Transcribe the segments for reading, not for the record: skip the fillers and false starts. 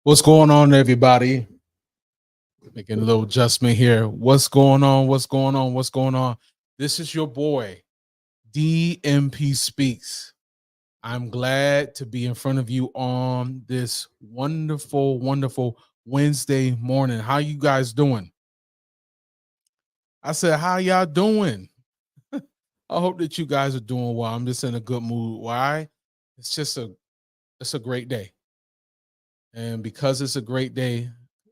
What's going on, everybody? Making a little adjustment here. What's going on? What's going on? What's going on? This is your boy, DMP Speaks. I'm glad to be in front of you on this wonderful, wonderful Wednesday morning. How you guys doing? I said, how y'all doing? I hope that you guys are doing well. I'm just in a good mood. Why? It's a great day. And because it's a great day,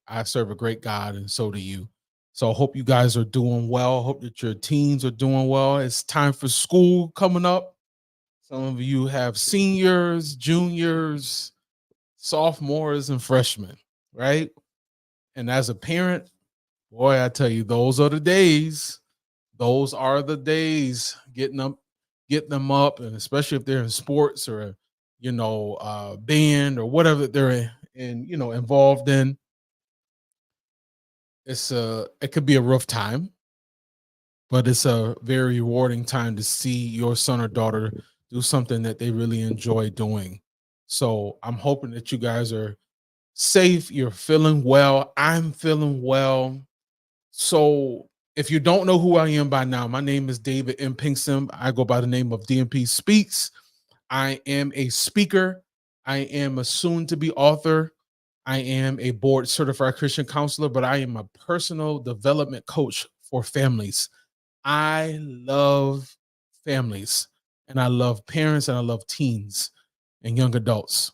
I serve a great God, and so do you. So I hope you guys are doing well. Hope that your teens are doing well. It's time for school coming up. Some of you have seniors, juniors, sophomores, and freshmen, right? And as a parent, boy, I tell you, those are the days. Those are the days getting them up, and especially if they're in sports or band or whatever they're involved in. It could be a rough time, but it's a very rewarding time to see your son or daughter do something that they really enjoy doing. So I'm hoping that you guys are safe, you're feeling well. I'm feeling well. So if you don't know who I am by now, my name is David M. Pinkston. I go by the name of DMP Speaks. I am a speaker. I am a soon to be author. I am a board certified Christian counselor, but I am a personal development coach for families. I love families, and I love parents, and I love teens and young adults.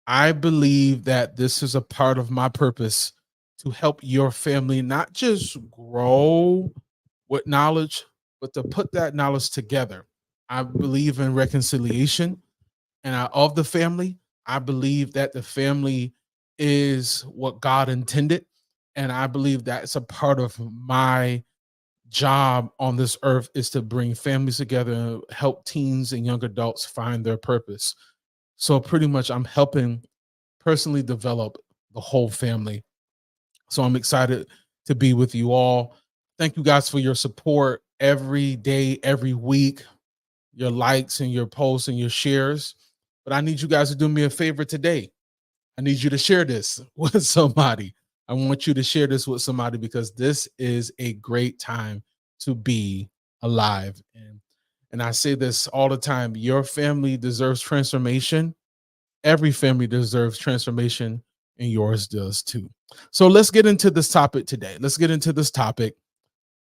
I believe that this is a part of my purpose to help your family not just grow with knowledge, but to put that knowledge together. I believe in reconciliation of the family. I believe that the family is what God intended. And I believe that's a part of my job on this earth is to bring families together and help teens and young adults find their purpose. So pretty much I'm helping personally develop the whole family. So I'm excited to be with you all. Thank you guys for your support every day, every week, your likes and your posts and your shares. But I need you guys to do me a favor today. I need you to share this with somebody. I want you to share this with somebody because this is a great time to be alive. And I say this all the time. Your family deserves transformation. Every family deserves transformation, and yours does too. So let's get into this topic today. Let's get into this topic.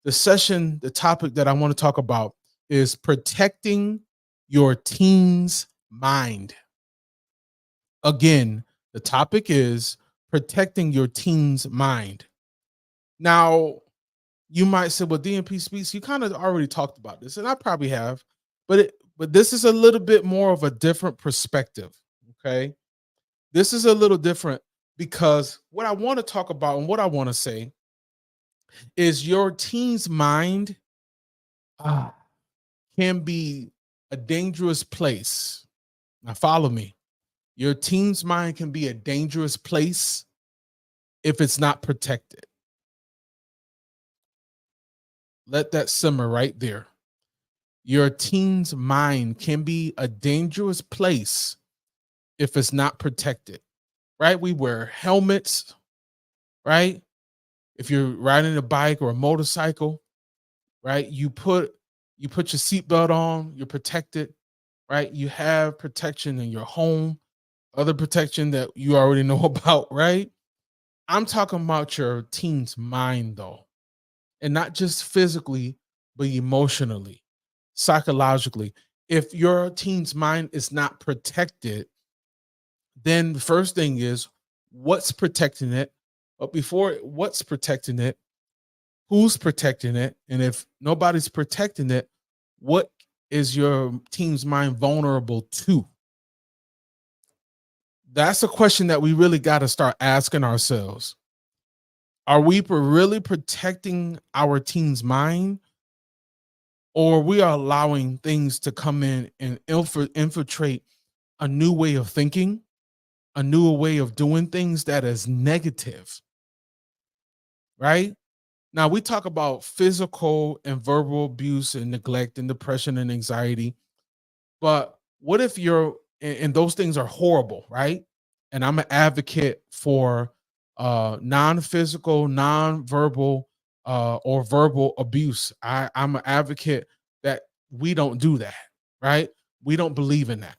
The topic that I want to talk about is protecting your teen's mind. Again, the topic is protecting your teen's mind. Now, you might say, well, DMP Speaks, you kind of already talked about this, and I probably have, but this is a little bit more of a different perspective. Okay. This is a little different because what I want to talk about and what I want to say is your teen's mind ah, can be a dangerous place. Now, follow me. Your teen's mind can be a dangerous place if it's not protected. Let that simmer right there. Your teen's mind can be a dangerous place if it's not protected, right? We wear helmets, right? If you're riding a bike or a motorcycle, right? You put your seatbelt on, you're protected, right? You have protection in your home, other protection that you already know about, right? I'm talking about your teen's mind though, and not just physically, but emotionally, psychologically. If your teen's mind is not protected, then the first thing is what's protecting it? But before what's protecting it, who's protecting it? And if nobody's protecting it, what is your team's mind vulnerable to? That's a question that we really got to start asking ourselves. Are we really protecting our team's mind, or we are allowing things to come in and infiltrate a new way of thinking, a new way of doing things that is negative, right? Now we talk about physical and verbal abuse and neglect and depression and anxiety, but what if and those things are horrible, right? and I'm an advocate for non-physical, non-verbal, or verbal abuse. I'm an advocate that we don't do that, right? We don't believe in that.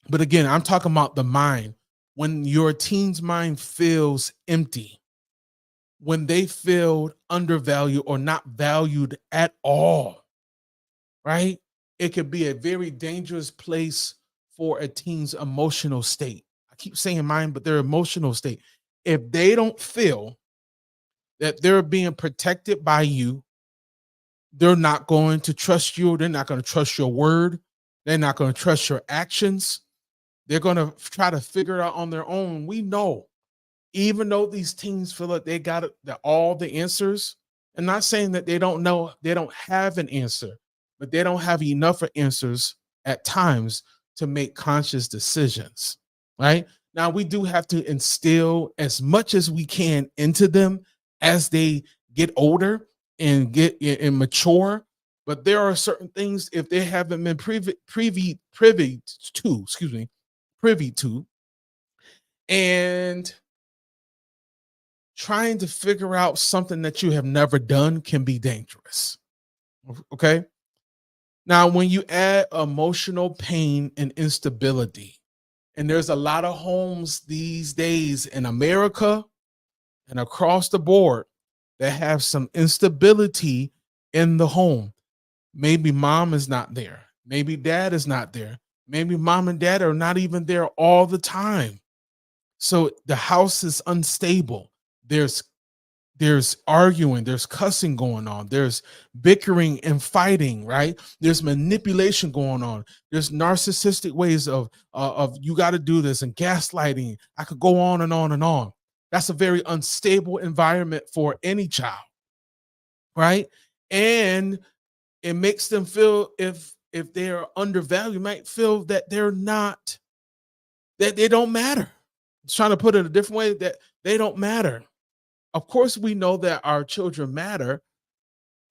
But again, I'm talking about the mind. When your teen's mind feels empty, when they feel undervalued or not valued at all, right? It could be a very dangerous place for a teen's emotional state. I keep saying mind, but their emotional state. If they don't feel that they're being protected by you, they're not going to trust you. They're not going to trust your word. They're not going to trust your actions. They're going to try to figure it out on their own. We know, even though these teens feel like they got all the answers, and not saying that they don't know, they don't have an answer, but they don't have enough answers at times to make conscious decisions, right? Now, we do have to instill as much as we can into them as they get older and get and mature. But there are certain things, if they haven't been privy to, and trying to figure out something that you have never done can be dangerous. Okay. Now, when you add emotional pain and instability, and there's a lot of homes these days in America and across the board that have some instability in the home. Maybe mom is not there. Maybe dad is not there. Maybe mom and dad are not even there all the time. So the house is unstable. There's arguing, there's cussing going on, there's bickering and fighting, right? There's manipulation going on, there's narcissistic ways of you got to do this, and gaslighting. I could go on and on and on. That's a very unstable environment for any child, right? And it makes them feel, if they're undervalued, might feel that they're not, that they don't matter. Trying to put it a different way, that they don't matter. Of course, we know that our children matter,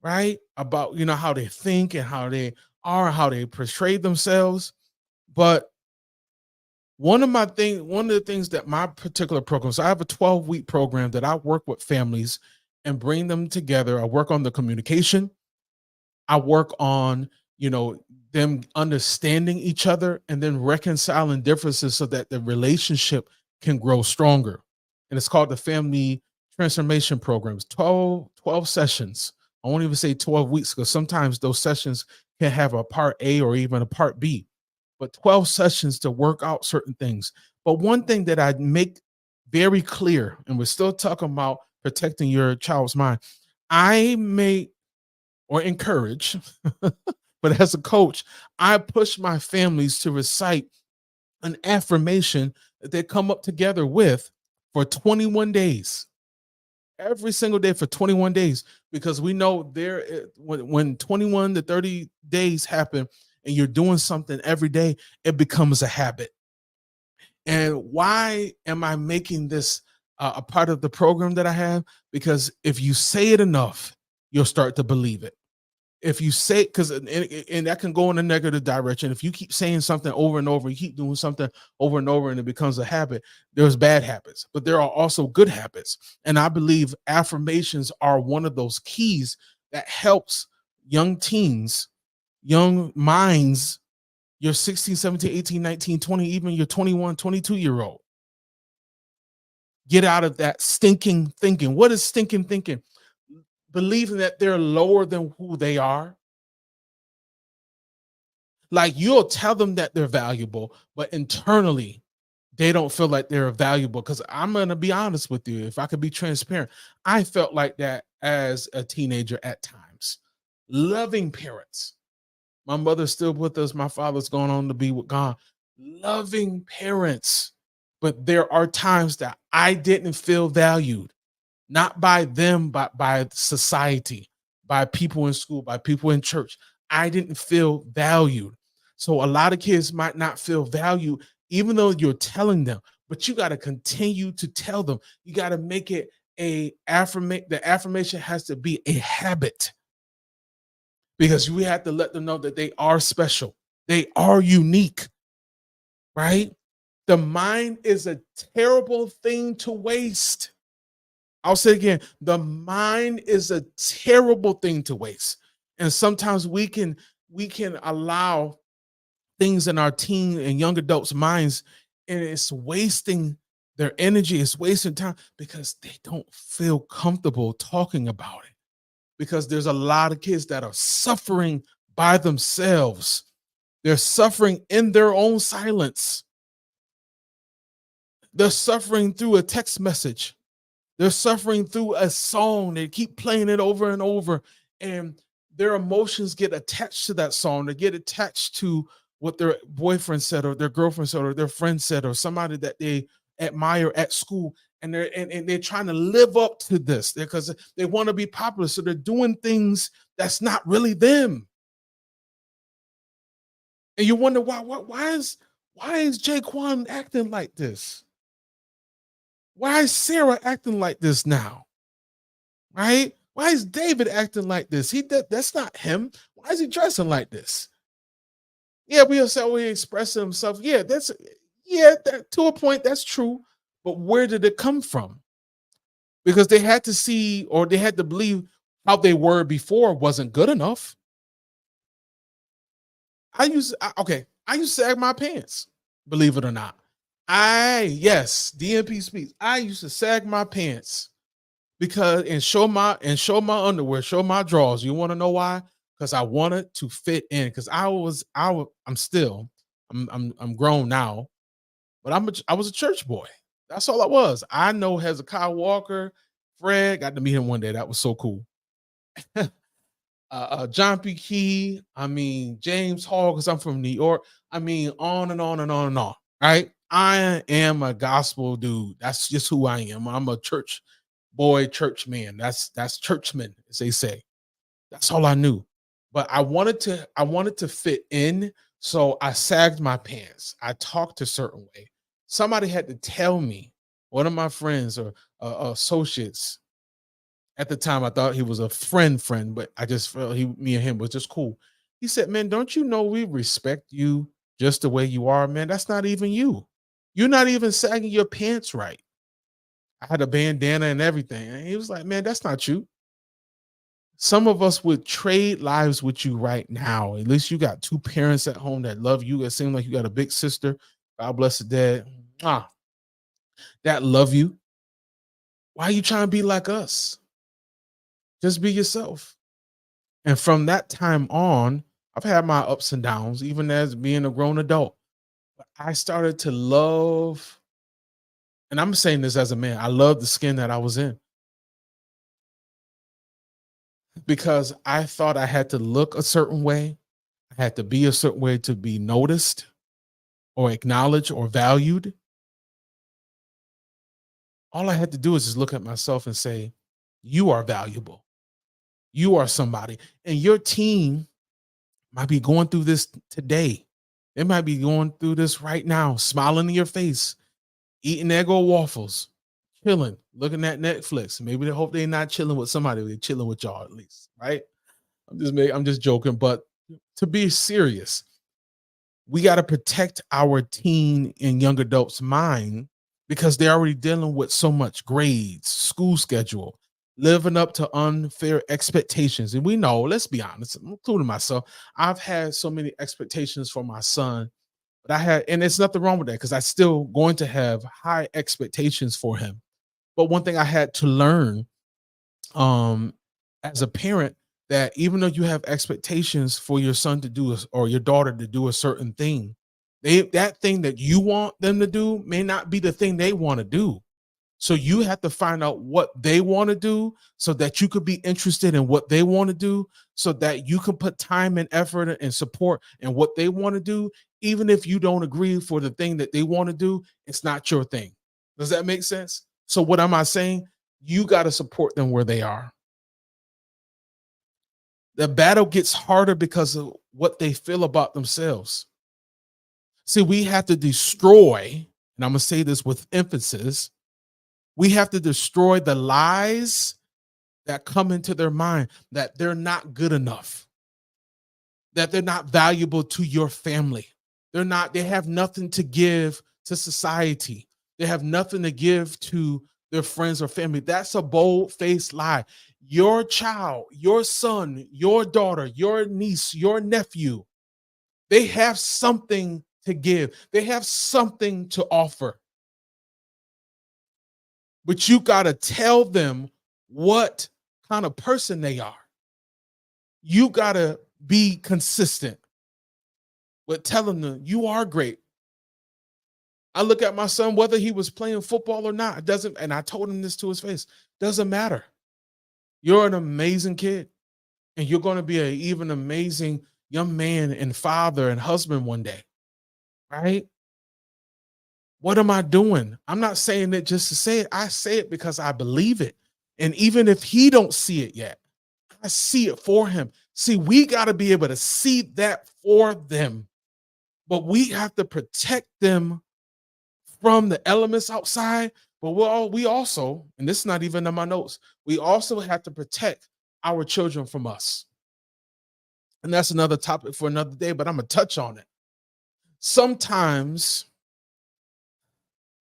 right? About, how they think and how they are, how they portray themselves. But one of the things that my particular program, so I have a 12-week program that I work with families and bring them together. I work on the communication. I work on, them understanding each other and then reconciling differences so that the relationship can grow stronger. And it's called the Family Transformation Programs. 12 sessions. I won't even say 12 weeks, because sometimes those sessions can have a part A or even a part B, but 12 sessions to work out certain things. But one thing that I make very clear, and we're still talking about protecting your child's mind, I make or encourage, but as a coach, I push my families to recite an affirmation that they come up together with for 21 days, every single day for 21 days, because we know when 21 to 30 days happen and you're doing something every day, it becomes a habit. And why am I making this a part of the program that I have? Because if you say it enough, you'll start to believe it. If you say, because and that can go in a negative direction. If you keep saying something over and over, you keep doing something over and over, and it becomes a habit. There's bad habits, but there are also good habits. And I believe affirmations are one of those keys that helps young teens, young minds, your 16, 17, 18, 19, 20, even your 21, 22-year-old, get out of that stinking thinking. What is stinking thinking? Believing that they're lower than who they are. Like, you'll tell them that they're valuable, but internally they don't feel like they're valuable. Because I'm going to be honest with you, if I could be transparent, I felt like that as a teenager at times. Loving parents. My mother's still with us. My father's going on to be with God. Loving parents. But there are times that I didn't feel valued, not by them, but by society, by people in school, by people in church. I didn't feel valued. So a lot of kids might not feel valued, even though you're telling them, but you got to continue to tell them. You got to make it the affirmation has to be a habit, because we have to let them know that they are special. They are unique, right? The mind is a terrible thing to waste. I'll say it again, the mind is a terrible thing to waste. And sometimes we can allow things in our teen and young adults' minds, and it's wasting their energy, it's wasting time because they don't feel comfortable talking about it. Because there's a lot of kids that are suffering by themselves. They're suffering in their own silence. They're suffering through a text message. They're suffering through a song. They keep playing it over and over, and their emotions get attached to that song. They get attached to what their boyfriend said, or their girlfriend said, or their friend said, or somebody that they admire at school. And they're trying to live up to this because they want to be popular. So they're doing things that's not really them. And you wonder why is Jaquan acting like this? Why is Sarah acting like this now? Right? Why is David acting like this? That's not him. Why is he dressing like this? Yeah, we'll say he expressing himself. Yeah, that, to a point, that's true. But where did it come from? Because they had to see, or they had to believe how they were before wasn't good enough. I used to sag my pants, believe it or not. Yes, DMP speaks. I used to sag my pants because and show my underwear, show my drawers. You want to know why? Because I wanted to fit in. Because I'm still I'm grown now, but I was a church boy. That's all I was. I know Hezekiah Walker, Fred, got to meet him one day. That was so cool. John P. Key, I mean James Hall, because I'm from New York. I mean, on and on and on and on. Right? I am a gospel dude. That's just who I am. I'm a church boy, church man. That's churchman, as they say. That's all I knew. But I wanted to fit in, so I sagged my pants. I talked a certain way. Somebody had to tell me. One of my friends or associates at the time, I thought he was a friend, but I just felt me and him was just cool. He said, "Man, don't you know we respect you just the way you are, man? That's not even you. You're not even sagging your pants right." I had a bandana and everything. And he was like, "Man, that's not you." Some of us would trade lives with you right now. At least you got two parents at home that love you. It seems like you got a big sister. God bless the dead. That love you. Why are you trying to be like us? Just be yourself. And from that time on, I've had my ups and downs, even as being a grown adult. But I started to love, and I'm saying this as a man, I love the skin that I was in because I thought I had to look a certain way. I had to be a certain way to be noticed or acknowledged or valued. All I had to do is just look at myself and say, "You are valuable. You are somebody." And your team might be going through this today. They might be going through this right now, smiling in your face, eating Eggo waffles, chilling, looking at Netflix. Maybe they hope they're not chilling with somebody, they're chilling with y'all at least, right? I'm just joking, but to be serious, we got to protect our teen and young adults' mind because they're already dealing with so much grades, school schedule, living up to unfair expectations. And we know, let's be honest, including myself, I've had so many expectations for my son, but and it's nothing wrong with that because I still going to have high expectations for him. But one thing I had to learn um as a parent, that even though you have expectations for your son to do or your daughter to do a certain thing, that thing that you want them to do may not be the thing they want to do. So you have to find out what they want to do so that you could be interested in what they want to do, so that you can put time and effort and support in what they want to do. Even if you don't agree for the thing that they want to do, it's not your thing. Does that make sense? So what am I saying? You got to support them where they are. The battle gets harder because of what they feel about themselves. See, we have to destroy, and I'm going to say this with emphasis, we have to destroy the lies that come into their mind that they're not good enough, that they're not valuable to your family. They have nothing to give to society. They have nothing to give to their friends or family. That's a bold-faced lie. Your child, your son, your daughter, your niece, your nephew, they have something to give. They have something to offer. But you got to tell them what kind of person they are. You got to be consistent with telling them you are great. I look at my son, whether he was playing football or not, it doesn't, and I told him this to his face, doesn't matter. You're an amazing kid, and you're going to be an even amazing young man and father and husband one day, right? What am I doing? I'm not saying it just to say it. I say it because I believe it. And even if he don't see it yet, I see it for him. See, we got to be able to see that for them, but we have to protect them from the elements outside. But we also, and this is not even in my notes, we also have to protect our children from us. And that's another topic for another day, but I'm going to touch on it. Sometimes,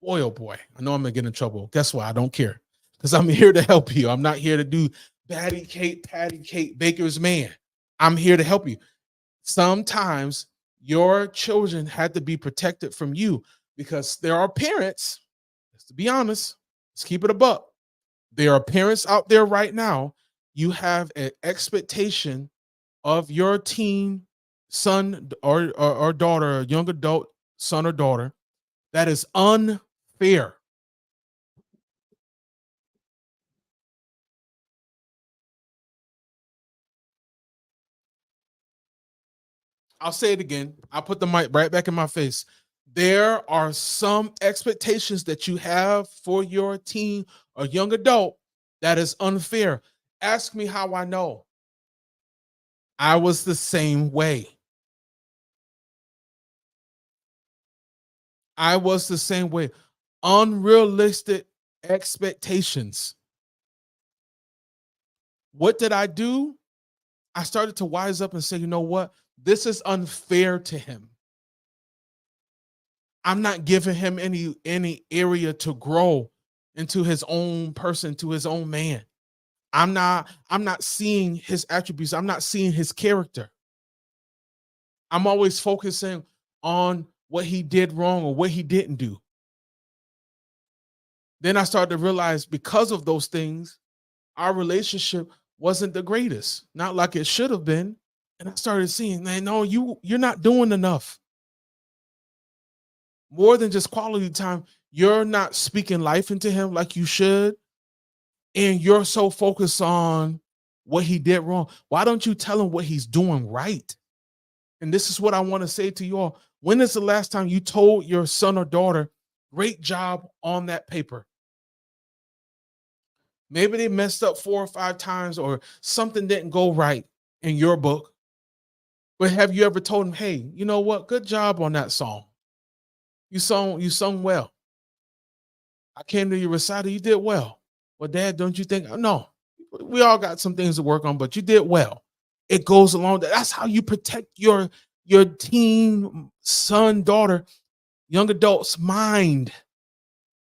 boy, oh boy, I know I'm going to get in trouble. Guess what? I don't care, because I'm here to help you. I'm not here to do patty cake, baker's man. I'm here to help you. Sometimes your children had to be protected from you, because there are parents, let's be honest, let's keep it a buck. There are parents out there right now. You have an expectation of your teen son or daughter, a young adult son or daughter, that is unfair. I'll say it again. I'll put the mic right back in my face. There are some expectations that you have for your teen or young adult that is unfair. Ask me how I know. I was the same way. I was the same way. Unrealistic expectations. What did I do? I started to wise up and say, you know what? This is unfair to him. I'm not giving him any area to grow into his own person, to his own man. I'm not seeing his attributes. I'm not seeing his character. I'm always focusing on what he did wrong or what he didn't do. Then I started to realize, because of those things, our relationship wasn't the greatest, not like it should have been. And I started seeing, man, no, you're not doing enough. More than just quality time, you're not speaking life into him like you should. And you're so focused on what he did wrong. Why don't you tell him what he's doing right? And this is what I want to say to you all. When is the last time you told your son or daughter, great job on that paper? Maybe they messed up 4 or 5 times, or something didn't go right in your book. But have you ever told them, hey, you know what? Good job on that song. You sung well. I came to your recital, you did well. Well, Dad, don't you think? No, we all got some things to work on, but you did well. It goes along. That's how you protect your teen son, daughter, young adult's mind,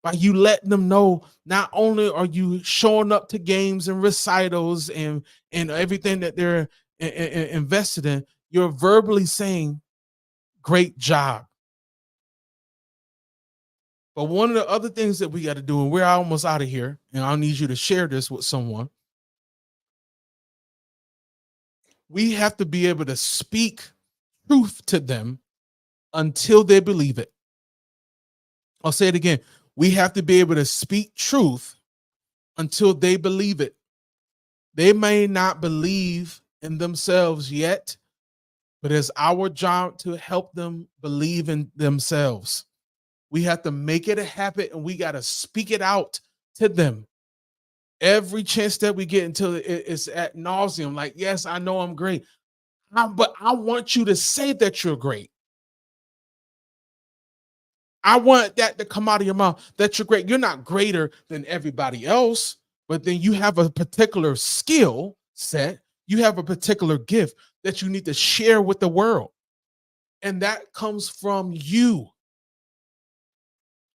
by you letting them know not only are you showing up to games and recitals and everything that they're invested in, you're verbally saying, great job. But one of the other things that we got to do, and we're almost out of here, and I'll need you to share this with someone. We have to be able to speak truth to them until they believe it. I'll say it again. We have to be able to speak truth until they believe it. They may not believe in themselves yet, but it's our job to help them believe in themselves. We have to make it a habit, and we got to speak it out to them every chance that we get, until it's ad nauseum. Like, yes, I know I'm great, but I want you to say that you're great. I want that to come out of your mouth, that you're great. You're not greater than everybody else, but then you have a particular skill set. You have a particular gift that you need to share with the world. And that comes from you.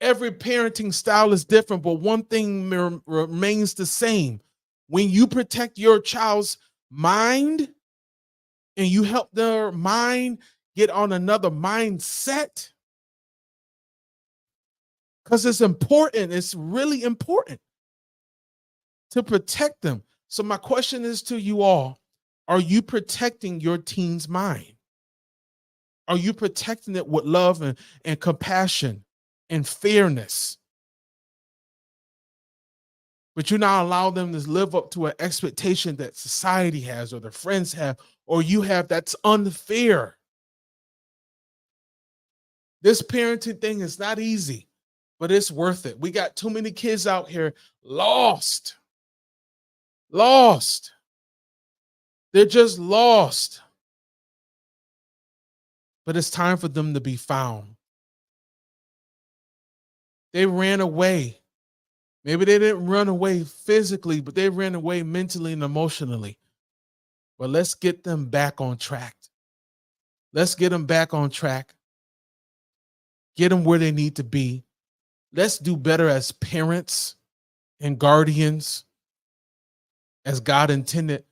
Every parenting style is different, but one thing remains the same. When you protect your child's mind and you help their mind get on another mindset, because it's important, it's really important to protect them. So my question is to you all, are you protecting your teen's mind? Are you protecting it with love and compassion and fairness? But you not allow them to live up to an expectation that society has or their friends have or you have that's unfair. This parenting thing is not easy, but it's worth it. We got too many kids out here lost. They're just lost. But it's time for them to be found. They ran away. Maybe they didn't run away physically, but they ran away mentally and emotionally. But let's get them back on track. Let's get them back on track. Get them where they need to be. Let's do better as parents and guardians as God intended.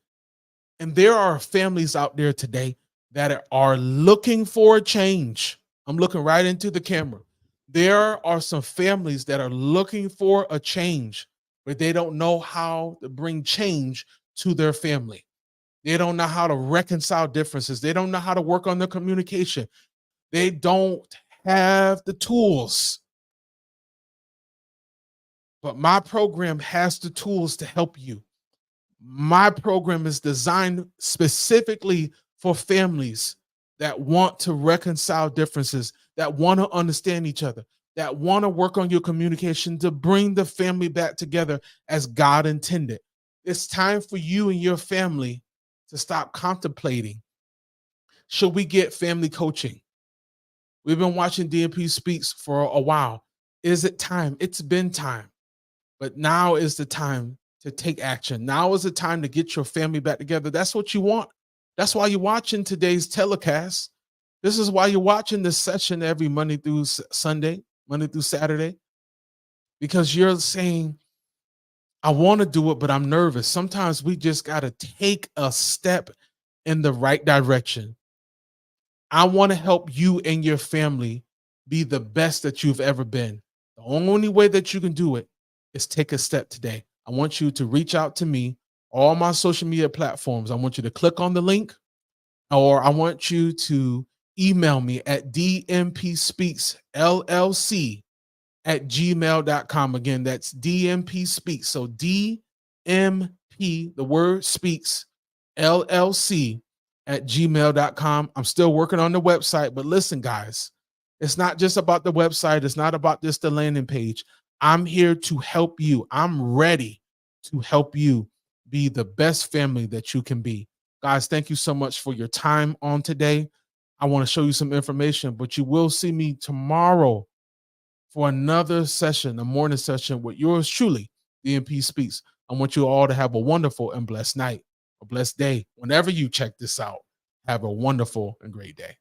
And there are families out there today that are looking for a change. I'm looking right into the camera. There are some families that are looking for a change, but they don't know how to bring change to their family. They don't know how to reconcile differences. They don't know how to work on their communication. They don't have the tools. But my program has the tools to help you. My program is designed specifically for families that want to reconcile differences, that want to understand each other, that want to work on your communication to bring the family back together as God intended. It's time for you and your family to stop contemplating. Should we get family coaching? We've been watching DMPSpeaks for a while. Is it time? It's been time. But now is the time to take action. Now is the time to get your family back together. That's what you want. That's why you're watching today's telecast. This is why you're watching this session every Monday through Sunday, Monday through Saturday, because you're saying, I want to do it, but I'm nervous. Sometimes we just got to take a step in the right direction. I want to help you and your family be the best that you've ever been. The only way that you can do it is take a step today. I want you to reach out to me, all my social media platforms. I want you to click on the link, or I want you to email me at dmpspeaksllc@gmail.com. Again, that's DMPSpeaks. So DMP, the word speaks, LLC@gmail.com. I'm still working on the website, but listen, guys, it's not just about the website. It's not about just the landing page. I'm here to help you. I'm ready to help you be the best family that you can be. Guys, thank you so much for your time on today. I want to show you some information, but you will see me tomorrow for another session, a morning session with yours truly, DMP Speaks. I want you all to have a wonderful and blessed night, a blessed day. Whenever you check this out, have a wonderful and great day.